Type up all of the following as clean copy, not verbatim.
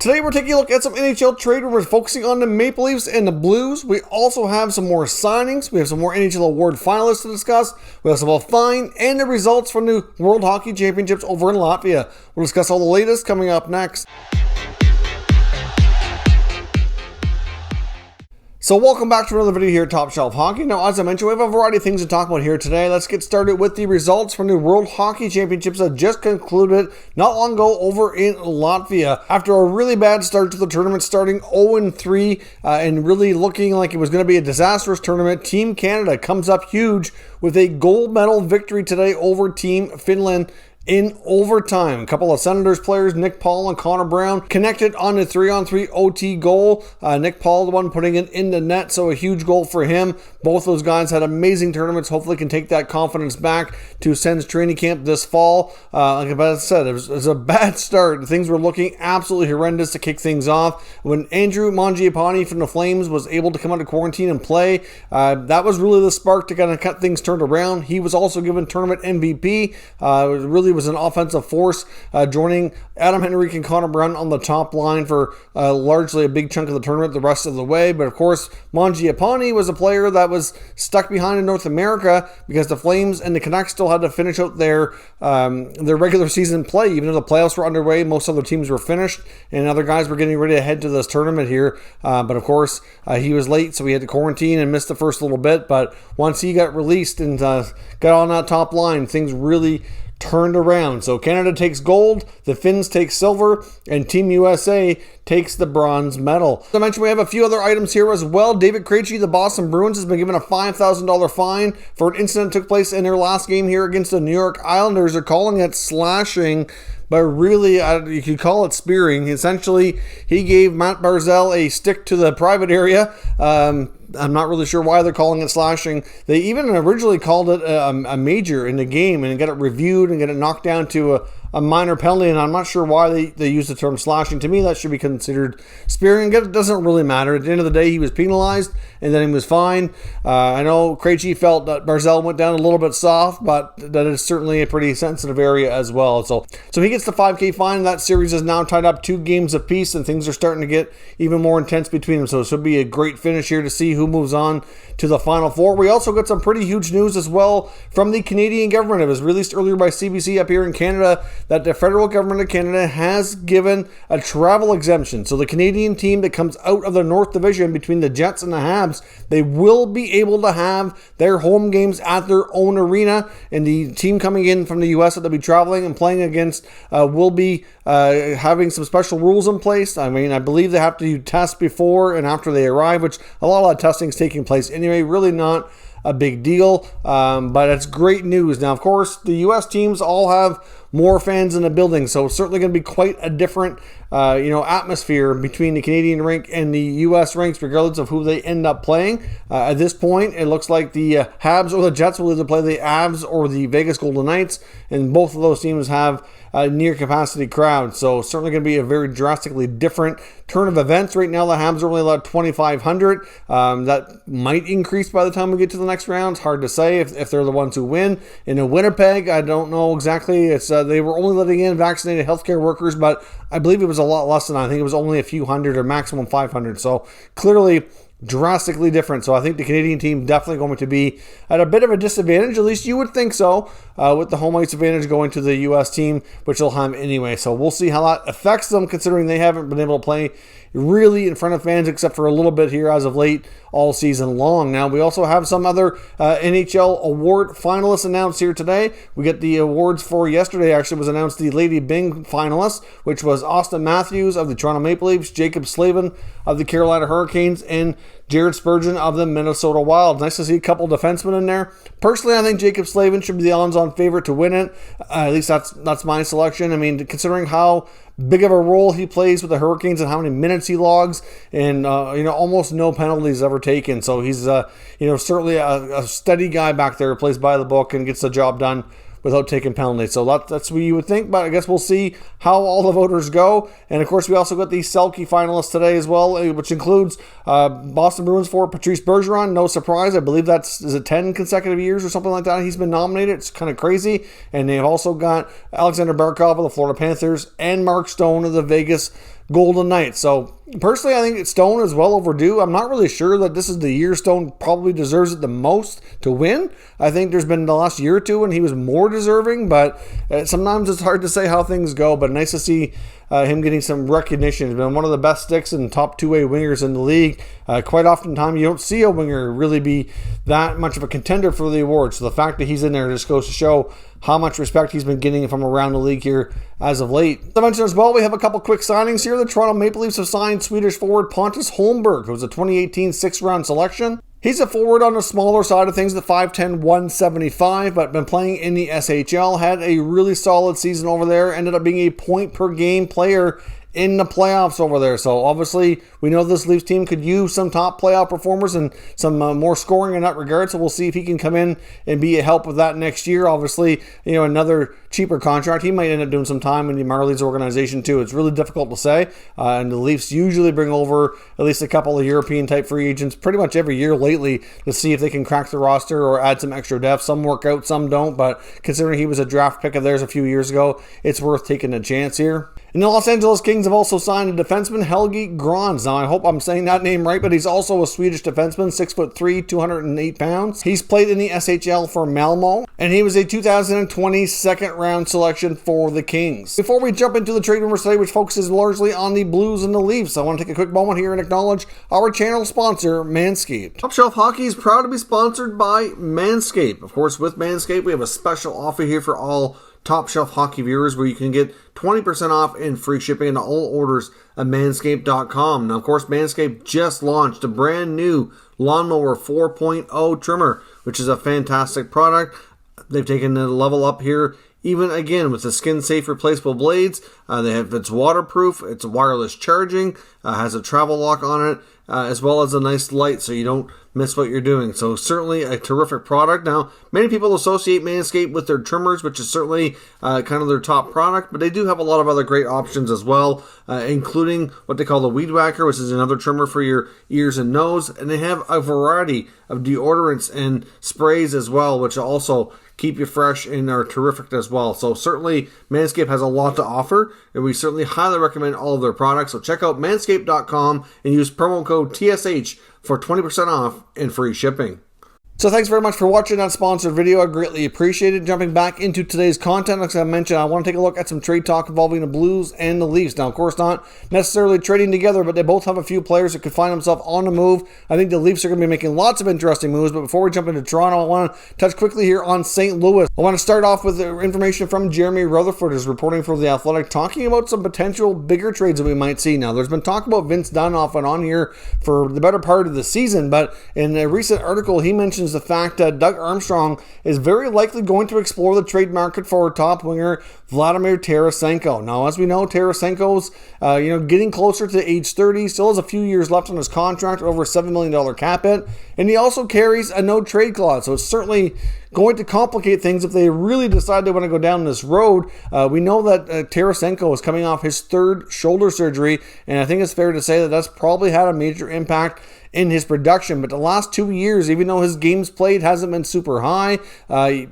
Today we're taking a look at some NHL trade rumors focusing on the Maple Leafs and the Blues. We also have some more signings. We have some more NHL award finalists to discuss. We have some fine and the results from the World Hockey Championships over in Latvia. We'll discuss all the latest coming up next. So welcome back to another video here at Top Shelf Hockey. Now, as I mentioned, we have a variety of things to talk about here today. Let's get started with the results from the World Hockey Championships that just concluded not long ago over in Latvia. After a really bad start to the tournament, starting 0-3 and really looking like it was going to be a disastrous tournament, Team Canada comes up huge with a gold medal victory today over Team Finland in overtime. A couple of Senators players, Nick Paul and Connor Brown, connected on a 3-on-3 OT goal. Nick Paul, the one putting it in the net, so a huge goal for him. Both those guys had amazing tournaments. Hopefully can take that confidence back to Sens training camp this fall. Like I said, it was a bad start. Things were looking absolutely horrendous to kick things off. When Andrew Mangiapane from the Flames was able to come out of quarantine and play, that was really the spark to kind of cut things turned around. He was also given tournament MVP. Really was an offensive force, joining Adam Henrique and Connor Brown on the top line for largely a big chunk of the tournament the rest of the way. But of course, Mangiapane was a player that was stuck behind in North America because the Flames and the Canucks still had to finish out their regular season play. Even though the playoffs were underway, most other teams were finished, and other guys were getting ready to head to this tournament here. But of course, he was late, so he had to quarantine and missed the first little bit. But once he got released and got on that top line, things really turned around. So Canada takes gold, the Finns take silver, and Team USA takes the bronze medal. As I mentioned, we have a few other items here as well. David Krejci, the Boston Bruins, has been given a $5,000 fine for an incident that took place in their last game here against the New York Islanders. They're calling it slashing, but really, you could call it spearing. Essentially, he gave Matt Barzal a stick to the private area. I'm not really sure why they're calling it slashing. They even originally called it a major in the game and got it reviewed and get it knocked down to a minor penalty, and I'm not sure why they use the term slashing. To me, that should be considered spearing. It doesn't really matter. At the end of the day, he was penalized, and then he was fined. I know Krejci felt that Barzal went down a little bit soft, but that is certainly a pretty sensitive area as well. So he gets the $5,000 fine. That series is now tied up 2 games apiece, and things are starting to get even more intense between them. So it should be a great finish here to see who moves on to the Final Four. We also got some pretty huge news as well from the Canadian government. It was released earlier by CBC up here in Canada that the federal government of Canada has given a travel exemption. So the Canadian team that comes out of the North Division between the Jets and the Habs, they will be able to have their home games at their own arena. And the team coming in from the U.S. that they'll be traveling and playing against will be having some special rules in place. I mean, I believe they have to test before and after they arrive, which a lot of that testing is taking place anyway. Really not a big deal, but it's great news. Now, of course, the U.S. teams all have more fans in the building, so it's certainly going to be quite a different atmosphere between the Canadian rink and the U.S. rinks, regardless of who they end up playing. At this point, it looks like the Habs or the Jets will either play the Avs or the Vegas Golden Knights, and both of those teams have near capacity crowd, so certainly going to be a very drastically different turn of events. Right now, the Habs are only allowed 2,500. That might increase by the time we get to the next round. It's hard to say if they're the ones who win. In Winnipeg, I don't know exactly. It's they were only letting in vaccinated healthcare workers, but I believe it was a lot less than that. I think it was only a few hundred or maximum 500. So clearly drastically different. So I think the Canadian team definitely going to be at a bit of a disadvantage. At least you would think so, with the home ice advantage going to the U.S. team, which they'll have anyway. So we'll see how that affects them, considering they haven't been able to play really in front of fans except for a little bit here as of late all season long. Now, we also have some other NHL award finalists announced here today. We get the awards for yesterday. Actually was announced the Lady Byng finalists, which was Austin Matthews of the Toronto Maple Leafs, Jacob Slavin of the Carolina Hurricanes, and Jared Spurgeon of the Minnesota Wild. Nice to see a couple defensemen in there. Personally, I think Jacob Slavin should be the odds-on favorite to win it. At least that's my selection. I mean, considering how big of a role he plays with the Hurricanes and how many minutes he logs, and almost no penalties ever taken. So he's certainly a steady guy back there who plays by the book and gets the job done without taking penalties. So that's what you would think, but I guess we'll see how all the voters go. And of course, we also got the Selke finalists today as well, which includes Boston Bruins forward Patrice Bergeron. No surprise. I believe is it 10 consecutive years or something like that he's been nominated. It's kind of crazy. And they've also got Alexander Barkov of the Florida Panthers and Mark Stone of the Vegas Golden Knights. So personally, I think Stone is well overdue. I'm not really sure that this is the year Stone probably deserves it the most to win. I think there's been the last year or two when he was more deserving, but sometimes it's hard to say how things go. But nice to see him getting some recognition. He's been one of the best sticks and top two-way wingers in the league. Quite often you don't see a winger really be that much of a contender for the award. So the fact that he's in there just goes to show how much respect he's been getting from around the league here as of late. As I mentioned as well, we have a couple quick signings here. The Toronto Maple Leafs have signed Swedish forward Pontus Holmberg, who was a 2018 sixth-round selection. He's a forward on the smaller side of things at 5'10", 175, but been playing in the SHL, had a really solid season over there, ended up being a point-per-game player in the playoffs over there. So obviously we know this Leafs team could use some top playoff performers and some more scoring in that regard. So we'll see if he can come in and be a help with that next year. Obviously, another cheaper contract. He might end up doing some time in the Marlies organization too. It's really difficult to say. And the Leafs usually bring over at least a couple of European type free agents pretty much every year lately to see if they can crack the roster or add some extra depth. Some work out, some don't. But considering he was a draft pick of theirs a few years ago, it's worth taking a chance here. And the Los Angeles Kings have also signed a defenseman, Helge Grans. Now, I hope I'm saying that name right, but he's also a Swedish defenseman, 6'3", 208 pounds. He's played in the SHL for Malmo, and he was a 2020 second-round selection for the Kings. Before we jump into the trade rumors today, which focuses largely on the Blues and the Leafs, I want to take a quick moment here and acknowledge our channel sponsor, Manscaped. Top Shelf Hockey is proud to be sponsored by Manscaped. Of course, with Manscaped, we have a special offer here for all Top Shelf Hockey viewers where you can get 20% off and free shipping into all orders at manscaped.com. Now, of course, Manscaped just launched a brand new Lawnmower 4.0 trimmer, which is a fantastic product. They've taken the level up here, even again with the skin-safe replaceable blades. It's waterproof, it's wireless charging, has a travel lock on it, as well as a nice light so you don't miss what you're doing. So certainly a terrific product. Now, many people associate Manscaped with their trimmers, which is certainly kind of their top product, but they do have a lot of other great options as well, including what they call the Weed Whacker, which is another trimmer for your ears and nose. And they have a variety of deodorants and sprays as well, which also keep you fresh and are terrific as well. So certainly Manscaped has a lot to offer, and we certainly highly recommend all of their products. So check out manscaped.com and use promo code TSH for 20% off and free shipping. So thanks very much for watching that sponsored video. I greatly appreciate it. Jumping back into today's content, like I mentioned, I want to take a look at some trade talk involving the Blues and the Leafs. Now, of course, not necessarily trading together, but they both have a few players that could find themselves on the move. I think the Leafs are going to be making lots of interesting moves, but before we jump into Toronto, I want to touch quickly here on St. Louis. I want to start off with information from Jeremy Rutherford, who's reporting for The Athletic, talking about some potential bigger trades that we might see. Now, there's been talk about Vince Dunn off and on here for the better part of the season, but in a recent article, he mentions the fact that Doug Armstrong is very likely going to explore the trade market for top winger Vladimir Tarasenko. Now, as we know, Tarasenko's getting closer to age 30, still has a few years left on his contract, over a $7 million cap hit, and he also carries a no trade clause, so it's certainly going to complicate things if they really decide they want to go down this road. We know that Tarasenko is coming off his third shoulder surgery, and I think it's fair to say that that's probably had a major impact in his production. But the last 2 years, even though his games played hasn't been super high,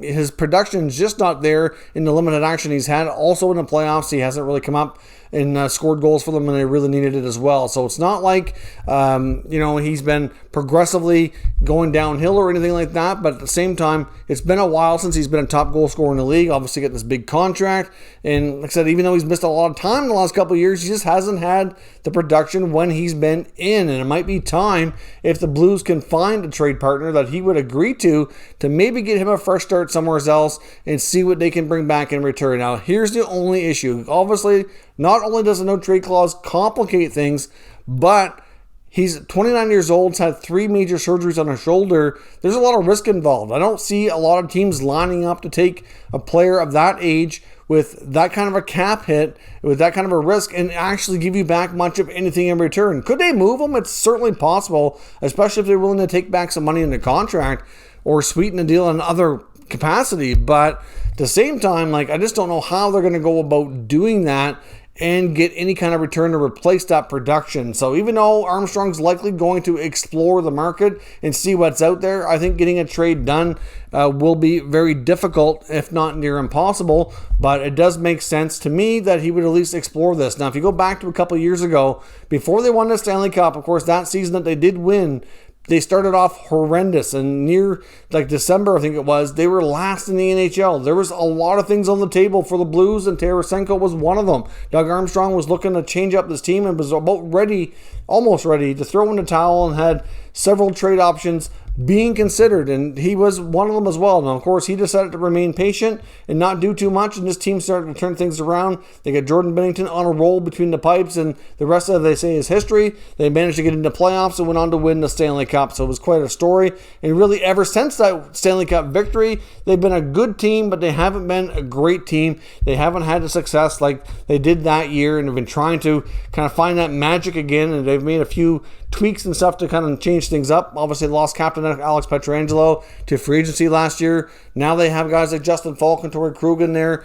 his production is just not there in the limited action he's had. Also in the playoffs, he hasn't really come up and scored goals for them when they really needed it as well. So it's not like, he's been progressively going downhill or anything like that. But at the same time, it's been a while since he's been a top goal scorer in the league. Obviously, getting this big contract. And like I said, even though he's missed a lot of time in the last couple of years, he just hasn't had the production when he's been in. And it might be time, if the Blues can find a trade partner that he would agree to maybe get him a fresh start somewhere else and see what they can bring back in return. Now, here's the only issue. Obviously, not only does a no trade clause complicate things, but he's 29 years old, has had 3 major surgeries on his shoulder. There's a lot of risk involved. I don't see a lot of teams lining up to take a player of that age with that kind of a cap hit, with that kind of a risk, and actually give you back much of anything in return. Could they move him? It's certainly possible, especially if they're willing to take back some money in the contract or sweeten the deal in other capacity. But at the same time, I just don't know how they're going to go about doing that and get any kind of return to replace that production. So even though Armstrong's likely going to explore the market and see what's out there, I think getting a trade done will be very difficult, if not near impossible. But it does make sense to me that he would at least explore this. Now, if you go back to a couple years ago, before they won the Stanley Cup, of course, that season that they did win, they started off horrendous, and near December, I think it was, they were last in the NHL. There was a lot of things on the table for the Blues, and Tarasenko was one of them. Doug Armstrong was looking to change up this team and was almost ready to throw in the towel, and had several trade options being considered, and he was one of them as well. Now, of course, he decided to remain patient and not do too much, and this team started to turn things around. They got Jordan Binnington on a roll between the pipes, and the rest of it, they say, is history. They managed to get into playoffs and went on to win the Stanley Cup, so it was quite a story. And really, ever since that Stanley Cup victory, they've been a good team, but they haven't been a great team. They haven't had the success like they did that year, and have been trying to kind of find that magic again, and they've made a few tweaks and stuff to kind of change things up. Obviously, lost captain Alex Pietrangelo to free agency last year. Now they have guys like Justin Falk and Torrey Krug in there.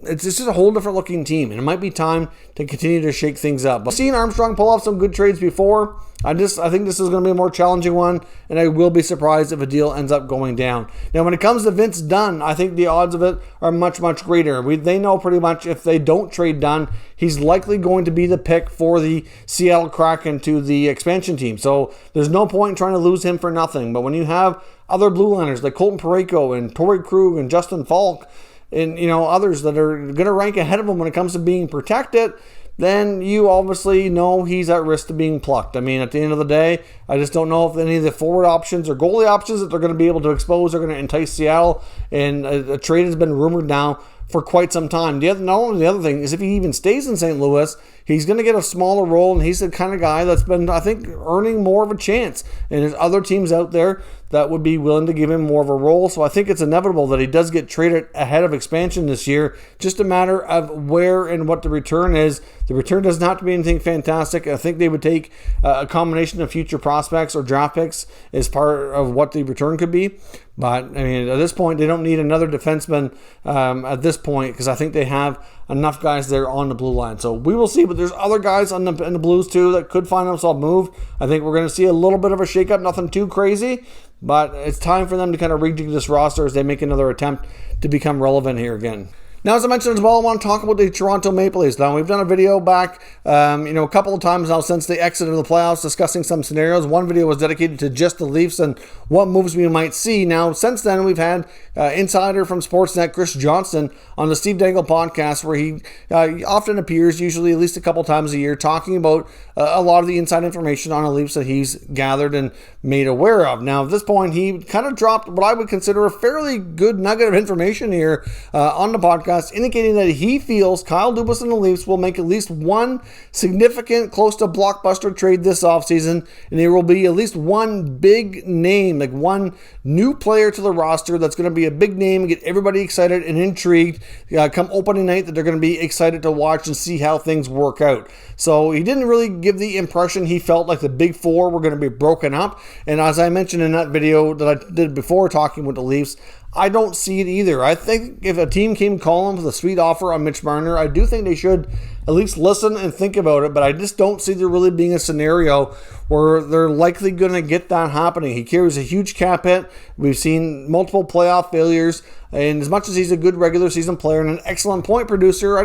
It's just a whole different looking team, and it might be time to continue to shake things up. But I've seen Armstrong pull off some good trades before. I think this is going to be a more challenging one, and I will be surprised if a deal ends up going down. Now, when it comes to Vince Dunn, I think the odds of it are much, much greater. They know pretty much if they don't trade Dunn, he's likely going to be the pick for the Seattle Kraken to the expansion team. So there's no point in trying to lose him for nothing. But when you have other blue liners like Colton Parayko and Torrey Krug and Justin Falk, and others that are going to rank ahead of him when it comes to being protected, then you obviously know he's at risk of being plucked. I mean, at the end of the day, I just don't know if any of the forward options or goalie options that they're going to be able to expose are going to entice Seattle. And a trade has been rumored now for quite some time. Not only the other thing is, if he even stays in St. Louis, he's going to get a smaller role, and he's the kind of guy that's been, I think, earning more of a chance. And there's other teams out there that would be willing to give him more of a role. So I think it's inevitable that he does get traded ahead of expansion this year. Just a matter of where and what the return is. The return doesn't have to be anything fantastic. I think they would take a combination of future prospects or draft picks as part of what the return could be. But, I mean, at this point, they don't need another defenseman at this point, because I think they have enough guys there on the blue line. So we will see, but there's other guys in the Blues too that could find themselves moved. I think we're going to see a little bit of a shakeup, nothing too crazy, but it's time for them to kind of rejig this roster as they make another attempt to become relevant here again. Now, as I mentioned as well, I want to talk about the Toronto Maple Leafs. Now, we've done a video back, a couple of times now since they exited the playoffs, discussing some scenarios. One video was dedicated to just the Leafs and what moves we might see. Now, since then, we've had insider from Sportsnet, Chris Johnston, on the Steve Dangle podcast, where he often appears, usually at least a couple times a year, talking about a lot of the inside information on the Leafs that he's gathered and made aware of. Now, at this point, he kind of dropped what I would consider a fairly good nugget of information here on the podcast, indicating that he feels Kyle Dubas and the Leafs will make at least one significant, close to blockbuster trade this offseason, and there will be at least one big name, like one new player to the roster that's going to be a big name and get everybody excited and intrigued come opening night, that they're going to be excited to watch and see how things work out. So he didn't really give the impression he felt like the big four were going to be broken up, and as I mentioned in that video that I did before talking with the Leafs, I don't see it either. I think if a team came calling with a sweet offer on Mitch Marner, I do think they should at least listen and think about it, but I just don't see there really being a scenario where they're likely going to get that happening. He carries a huge cap hit. We've seen multiple playoff failures, and as much as he's a good regular season player and an excellent point producer,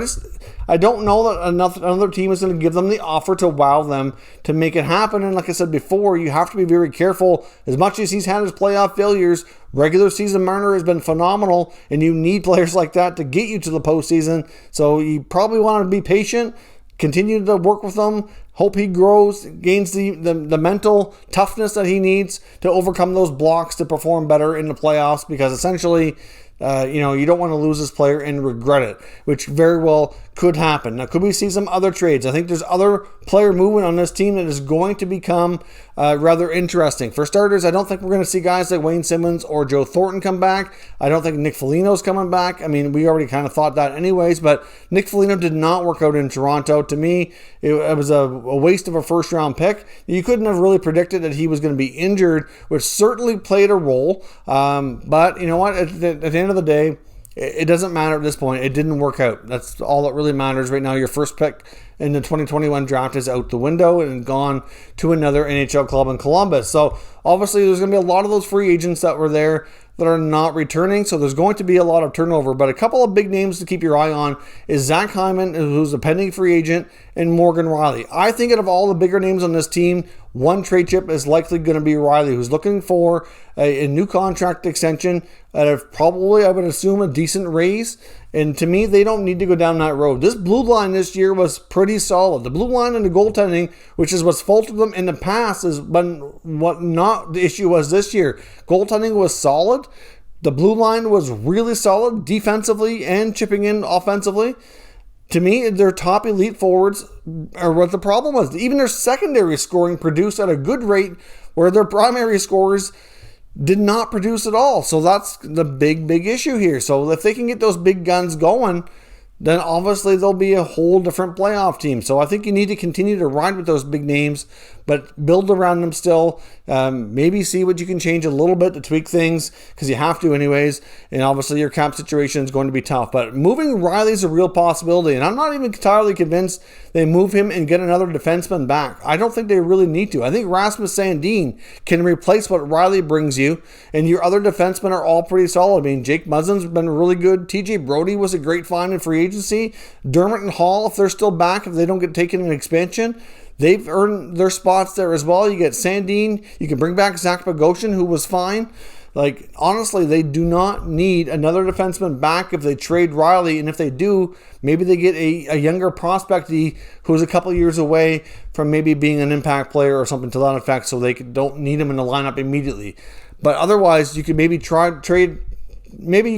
I don't know that another team is going to give them the offer to wow them to make it happen. And like I said before, you have to be very careful. As much as he's had his playoff failures, regular season Marner has been phenomenal, and you need players like that to get you to the postseason. So you probably want to be patient, continue to work with him, hope he grows, gains the mental toughness that he needs to overcome those blocks to perform better in the playoffs, because essentially, you don't want to lose this player and regret it, which very well could happen. Now, could we see some other trades? I think there's other player movement on this team that is going to become rather interesting. For starters, I don't think we're going to see guys like Wayne Simmons or Joe Thornton come back. I don't think Nick Foligno's coming back. I mean, we already kind of thought that anyways, but Nick Foligno did not work out in Toronto. To me, it was a waste of a first-round pick. You couldn't have really predicted that he was going to be injured, which certainly played a role. But you know what? At the end of the day, It doesn't matter at this point. It didn't work out. That's all that really matters right now. Your first pick in the 2021 draft is out the window and gone to another NHL club in Columbus. So obviously there's going to be a lot of those free agents that were there that are not returning. So there's going to be a lot of turnover. But a couple of big names to keep your eye on is Zach Hyman, who's a pending free agent, and Morgan Rielly. I think out of all the bigger names on this team, one trade chip is likely going to be Rielly, who's looking for a new contract extension at probably, I would assume, a decent raise. And to me, they don't need to go down that road. This blue line this year was pretty solid. The blue line and the goaltending, which is what's faulted them in the past, has been what not the issue was this year. Goaltending was solid. The blue line was really solid defensively and chipping in offensively. To me, their top elite forwards are what the problem was. Even their secondary scoring produced at a good rate where their primary scorers did not produce at all. So that's the big issue here. So if they can get those big guns going, then obviously they'll be a whole different playoff team. So I think you need to continue to ride with those big names, but build around them still. Maybe see what you can change a little bit to tweak things, because you have to anyways. And obviously your cap situation is going to be tough. But moving Rielly is a real possibility. And I'm not even entirely convinced they move him and get another defenseman back. I don't think they really need to. I think Rasmus Sandin can replace what Rielly brings you. And your other defensemen are all pretty solid. I mean, Jake Muzzin's been really good. TJ Brody was a great find in free agency. Dermott and Hall, if they're still back, if they don't get taken in expansion, they've earned their spots there as well. You get Sandin. You can bring back Zach Bogosian, who was fine. Like, honestly, they do not need another defenseman back if they trade Rielly. And if they do, maybe they get a younger prospect who's a couple years away from maybe being an impact player or something to that effect, so they don't need him in the lineup immediately. But otherwise, you could maybe you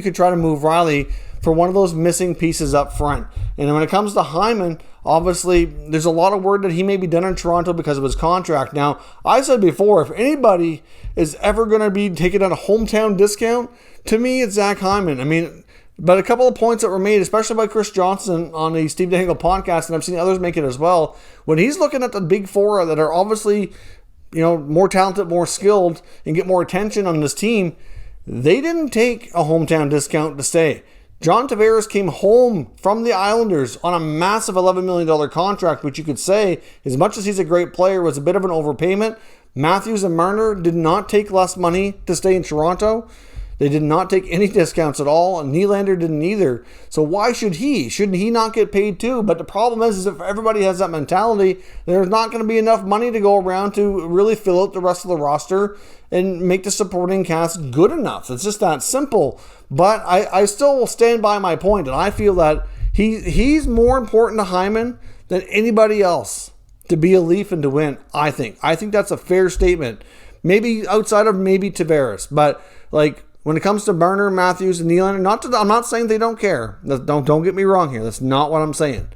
could try to move Rielly for one of those missing pieces up front. And when it comes to Hyman, obviously, there's a lot of word that he may be done in Toronto because of his contract. Now, I said before, if anybody is ever going to be taking on a hometown discount, to me, it's Zach Hyman. I mean, but a couple of points that were made, especially by Chris Johnson on the Steve Dangle podcast, and I've seen others make it as well, when he's looking at the big four that are obviously, more talented, more skilled, and get more attention on this team, they didn't take a hometown discount to stay. John Tavares came home from the Islanders on a massive $11 million contract, which you could say, as much as he's a great player, was a bit of an overpayment. Matthews and Marner did not take less money to stay in Toronto. They did not take any discounts at all, and Nylander didn't either. So why should he? Shouldn't he not get paid too? But the problem is if everybody has that mentality, there's not going to be enough money to go around to really fill out the rest of the roster and make the supporting cast good enough. It's just that simple. But I still will stand by my point, and I feel that he's more important to Hyman than anybody else to be a Leaf and to win, I think. I think that's a fair statement. Maybe outside of maybe Tavares, but like, when it comes to Marner, Matthews, and Nylander, I'm not saying they don't care. Don't get me wrong here. That's not what I'm saying.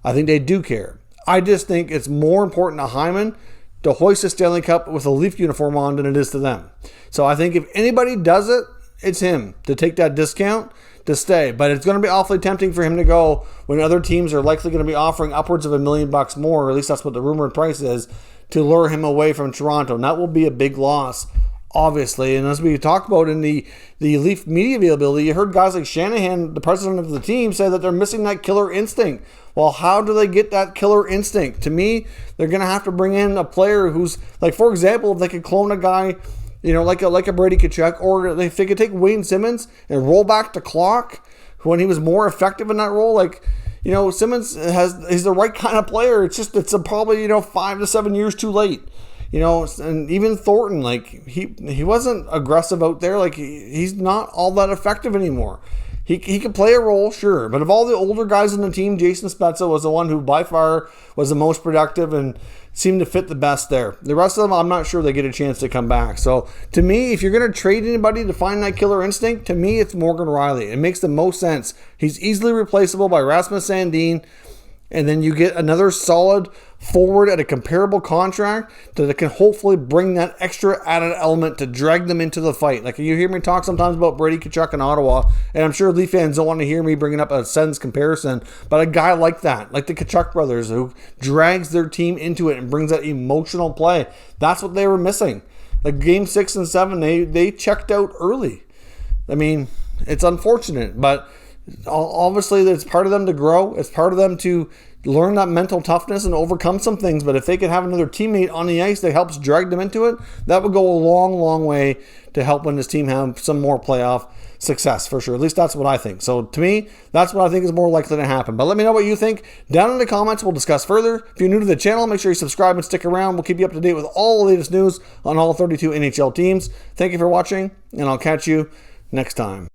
I think they do care. I just think it's more important to Hyman to hoist the Stanley Cup with a Leaf uniform on than it is to them. So I think if anybody does it, it's him to take that discount to stay. But it's going to be awfully tempting for him to go when other teams are likely going to be offering upwards of $1 million more, or at least that's what the rumored price is, to lure him away from Toronto. And that will be a big loss, obviously. And as we talked about in the Leaf media availability, you heard guys like Shanahan, the president of the team, say that they're missing that killer instinct. Well, how do they get that killer instinct? To me, they're going to have to bring in a player who's, like, for example, if they could clone a guy, like a Brady Tkachuk, or if they could take Wayne Simmons and roll back the clock when he was more effective in that role, Simmons he's the right kind of player. It's probably 5 to 7 years too late. And even Thornton, he wasn't aggressive out there. He's not all that effective anymore. He could play a role, sure. But of all the older guys on the team, Jason Spezza was the one who by far was the most productive and seemed to fit the best there. The rest of them, I'm not sure they get a chance to come back. So to me, if you're going to trade anybody to find that killer instinct, to me, it's Morgan Rielly. It makes the most sense. He's easily replaceable by Rasmus Sandin. And then you get another solid forward at a comparable contract that can hopefully bring that extra added element to drag them into the fight. Like, you hear me talk sometimes about Brady Tkachuk in Ottawa, and I'm sure Leaf fans don't want to hear me bringing up a Sens comparison, but a guy like that, like the Tkachuk brothers, who drags their team into it and brings that emotional play, that's what they were missing. Like game 6 and 7, they checked out early. I mean, It's unfortunate, but obviously it's part of them to grow. It's part of them to learn that mental toughness and overcome some things. But if they could have another teammate on the ice that helps drag them into it, that would go a long, long way to helping this team have some more playoff success for sure. At least that's what I think. So to me, that's what I think is more likely to happen. But let me know what you think down in the comments. We'll discuss further. If you're new to the channel, make sure you subscribe and stick around. We'll keep you up to date with all the latest news on all 32 NHL teams. Thank you for watching, and I'll catch you next time.